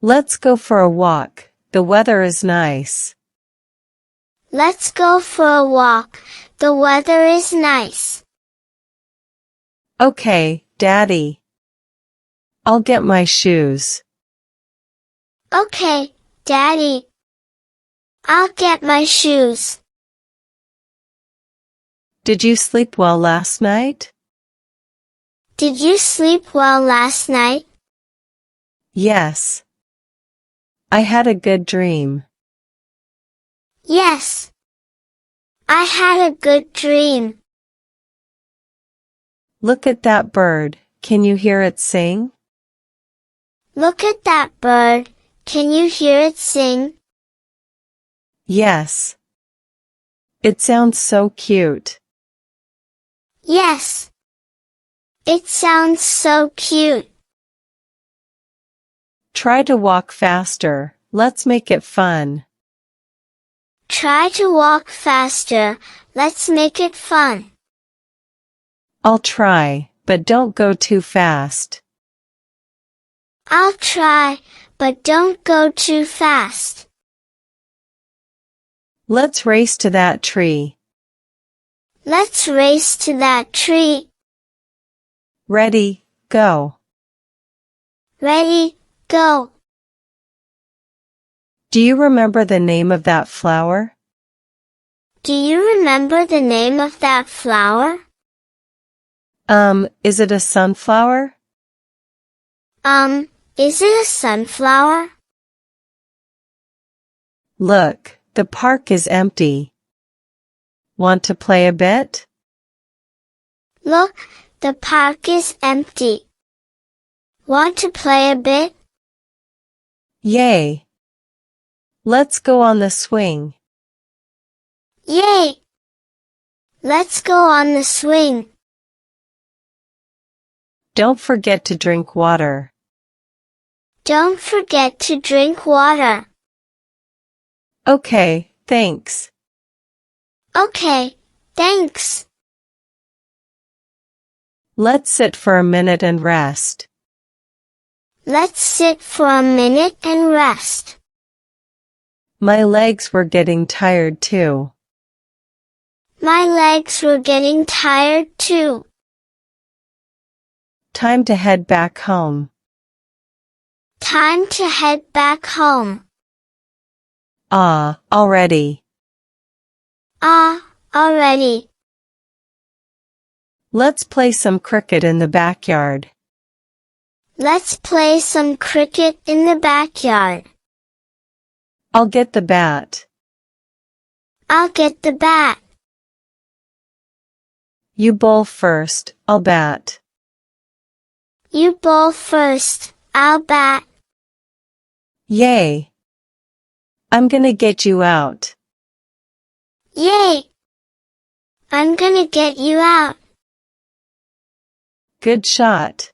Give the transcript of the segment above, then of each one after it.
Let's go for a walk. The weather is nice. Let's go for a walk. The weather is nice. Okay, Daddy. I'll get my shoes. Okay, Daddy. I'll get my shoes. Did you sleep well last night? Did you sleep well last night? Yes. I had a good dream. Yes. I had a good dream. Look at that bird. Can you hear it sing? Look at that bird. Can you hear it sing? Yes. It sounds so cute. Yes. It sounds so cute. Try to walk faster. Let's make it fun. Try to walk faster. Let's make it fun. I'll try, but don't go too fast. I'll try, but don't go too fast. Let's race to that tree. Let's race to that tree. Ready, go. Ready, go. Do you remember the name of that flower? Do you remember the name of that flower? Is it a sunflower? Is it a sunflower? Look, the park is empty. Want to play a bit? Look, the park is empty. Want to play a bit? Yay! Let's go on the swing. Yay! Let's go on the swing. Don't forget to drink water. Don't forget to drink water. Okay, thanks. Okay, thanks. Let's sit for a minute and rest. Let's sit for a minute and rest. My legs were getting tired too. My legs were getting tired too. Time to head back home. Time to head back home. Already. Already. Let's play some cricket in the backyard. Let's play some cricket in the backyard. I'll get the bat. I'll get the bat. You bowl first, I'll bat. You bowl first, I'll bat. Yay! I'm gonna get you out. Yay! I'm gonna get you out. Good shot.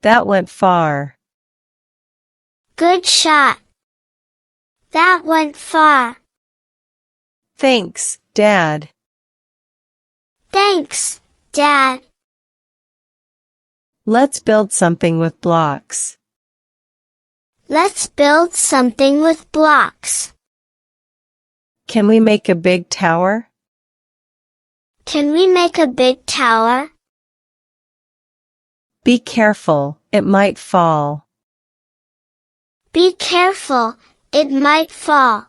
That went far. Good shot. That went far. Thanks, Dad. Thanks, Dad. Let's build something with blocks. Let's build something with blocks. Can we make a big tower? Can we make a big tower? Be careful, it might fall. Be careful, it might fall.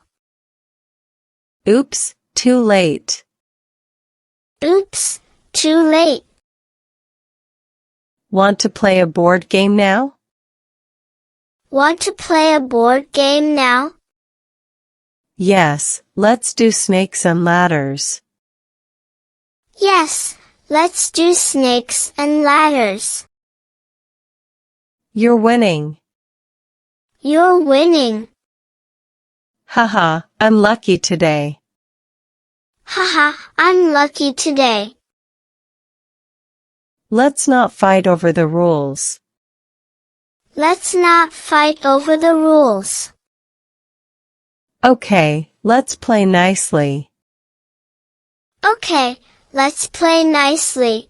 Oops, too late. Oops, too late. Want to play a board game now? Want to play a board game now? Yes, let's do snakes and ladders. Yes, let's do snakes and ladders. You're winning. You're winning. Haha, I'm lucky today. Haha, I'm lucky today. Let's not fight over the rules. Let's not fight over the rules. Okay, let's play nicely. Okay, let's play nicely.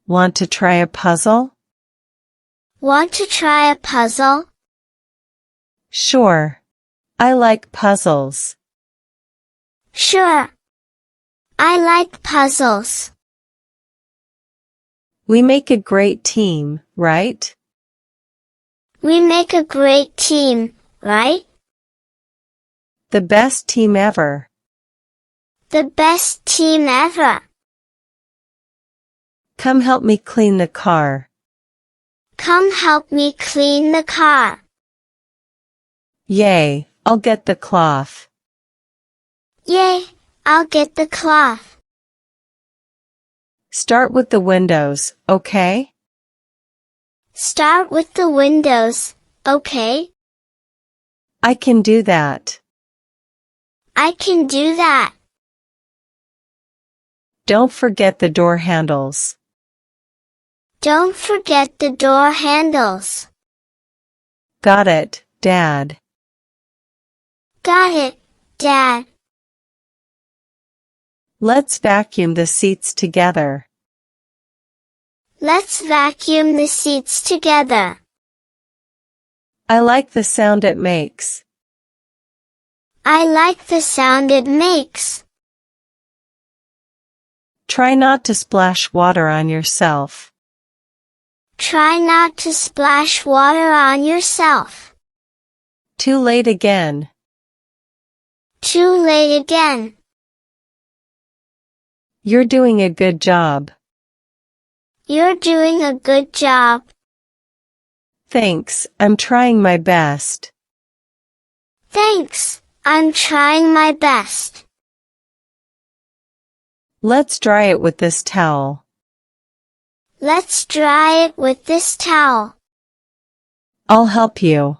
Want to try a puzzle? Want to try a puzzle? Sure. I like puzzles. Sure. I like puzzles. We make a great team, right? We make a great team, right? The best team ever. The best team ever. Come help me clean the car. Come help me clean the car. Yay, I'll get the cloth. Yay, I'll get the cloth. Start with the windows, okay? Start with the windows, okay? I can do that. I can do that. Don't forget the door handles. Don't forget the door handles. Got it, Dad. Got it, Dad. Let's vacuum the seats together. Let's vacuum the seats together. I like the sound it makes. I like the sound it makes. Try not to splash water on yourself. Try not to splash water on yourself. Too late again. Too late again. You're doing a good job. You're doing a good job. Thanks, I'm trying my best. Thanks, I'm trying my best. Let's dry it with this towel. Let's dry it with this towel. I'll help you.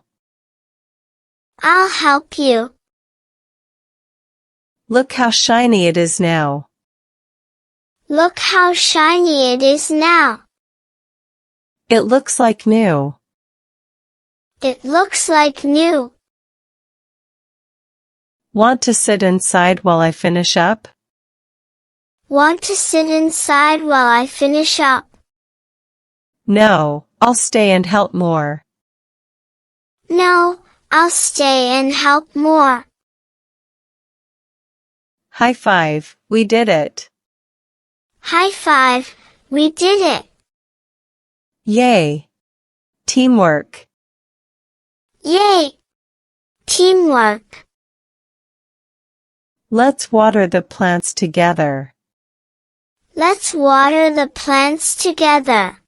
I'll help you. Look how shiny it is now. Look how shiny it is now. It looks like new. It looks like new. Want to sit inside while I finish up? Want to sit inside while I finish up? No, I'll stay and help more. No, I'll stay and help more. High five, we did it. High five, we did it. Yay! Teamwork. Yay! Teamwork. Let's water the plants together. Let's water the plants together.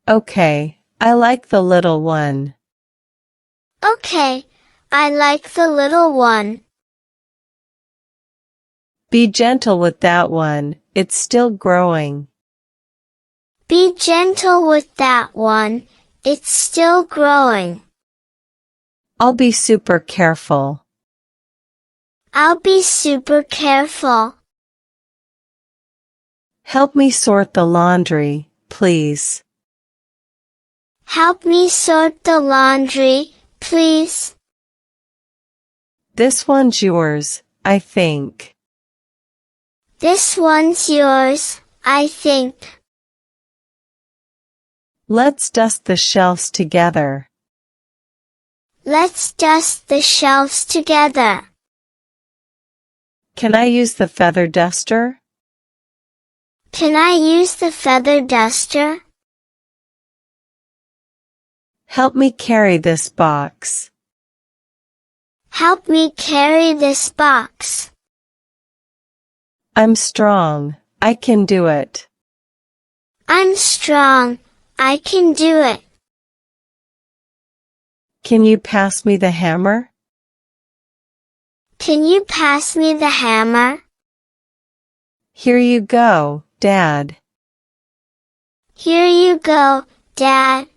Okay, I like the little one. Okay, I like the little one. Be gentle with that one, it's still growing. Be gentle with that one, it's still growing. I'll be super careful. I'll be super careful. Help me sort the laundry, please. Help me sort the laundry, please. This one's yours, I think. This one's yours, I think. Let's dust the shelves together. Let's dust the shelves together. Can I use the feather duster? Can I use the feather duster? Help me carry this box. Help me carry this box. I'm strong, I can do it. I'm strong, I can do it. Can you pass me the hammer? Can you pass me the hammer? Here you go, Dad. Here you go, Dad.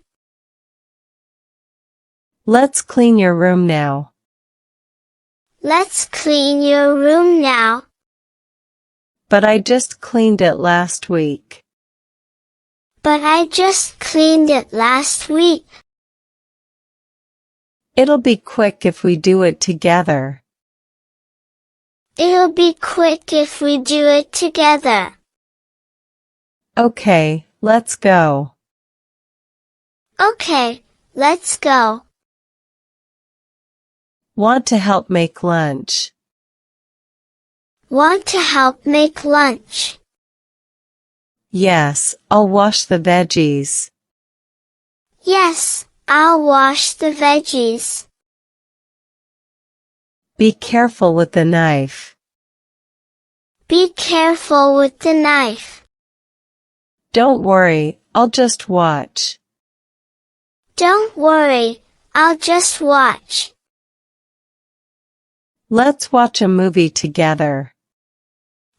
Let's clean your room now. Let's clean your room now. But I just cleaned it last week. But I just cleaned it last week. It'll be quick if we do it together. It'll be quick if we do it together. Okay, let's go. Okay, let's go. Want to help make lunch? Want to help make lunch? Yes, I'll wash the veggies. Yes, I'll wash the veggies. Be careful with the knife. Be careful with the knife. Don't worry, I'll just watch. Don't worry, I'll just watch. Let's watch a movie together.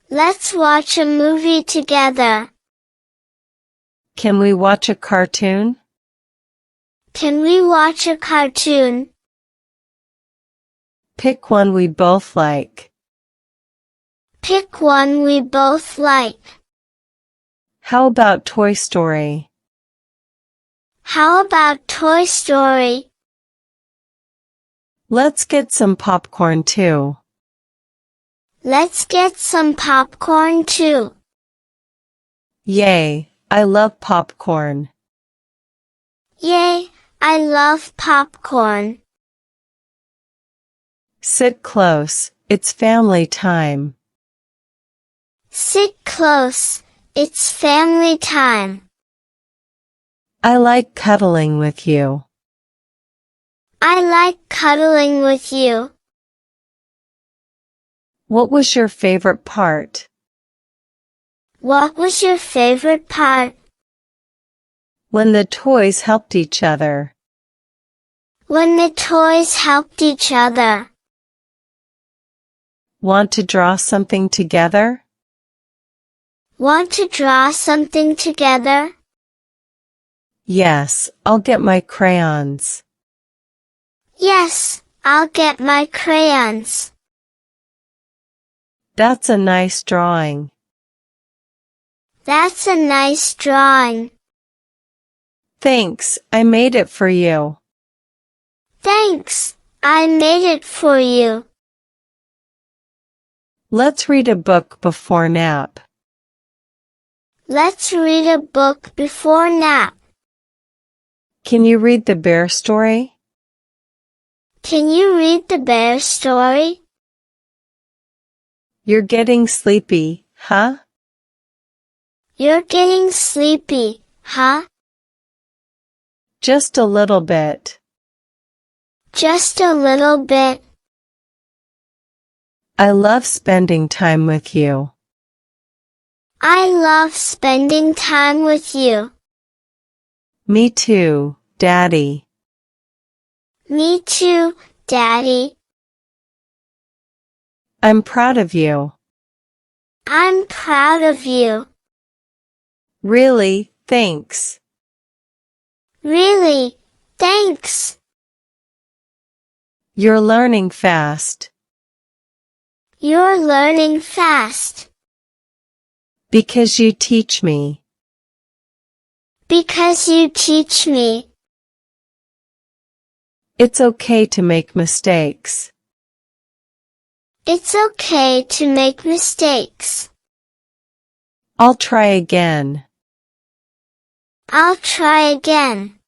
Let's watch a movie together. Can we watch a cartoon? Can we watch a cartoon? Pick one we both like. Pick one we both like. How about Toy Story? How about Toy Story? Let's get some popcorn too. Let's get some popcorn too. Yay, I love popcorn. Yay, I love popcorn. Sit close, it's family time. Sit close, it's family time. I like cuddling with you. I like cuddling with you. What was your favorite part? What was your favorite part? When the toys helped each other. When the toys helped each other. Want to draw something together? Want to draw something together? Yes, I'll get my crayons. Yes, I'll get my crayons. That's a nice drawing. That's a nice drawing. Thanks, I made it for you. Thanks, I made it for you. Let's read a book before nap. Let's read a book before nap. Can you read the bear story? Can you read the bear story? You're getting sleepy, huh? You're getting sleepy, huh? Just a little bit. Just a little bit. I love spending time with you. I love spending time with you. Me too, Daddy. Me too, Daddy. I'm proud of you. I'm proud of you. Really, thanks. Really, thanks. You're learning fast. You're learning fast. Because you teach me. Because you teach me. It's okay to make mistakes. It's okay to make mistakes. I'll try again. I'll try again.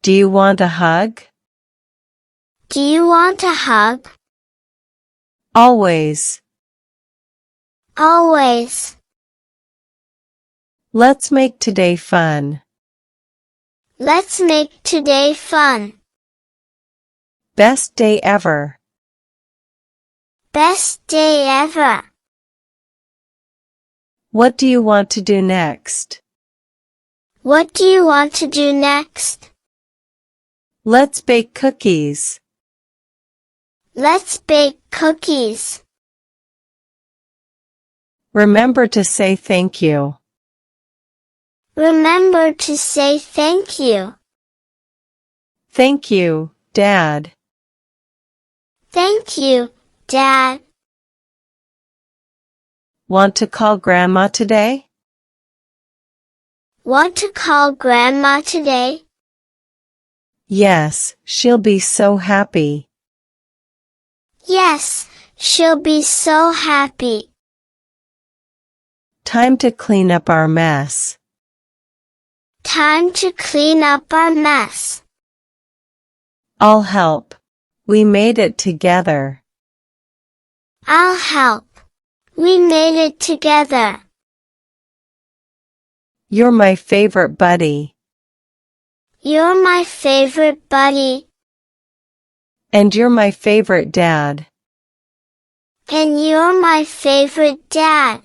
Do you want a hug? Do you want a hug? Always. Always. Let's make today fun. Let's make today fun. Best day ever. Best day ever. What do you want to do next? What do you want to do next? Let's bake cookies. Let's bake cookies. Remember to say thank you. Remember to say thank you. Thank you, Dad. Thank you, Dad. Want to call Grandma today? Want to call Grandma today? Yes, she'll be so happy. Yes, she'll be so happy. Time to clean up our mess. Time to clean up our mess. I'll help. We made it together. I'll help. We made it together. You're my favorite buddy. You're my favorite buddy. And you're my favorite dad. And you're my favorite dad.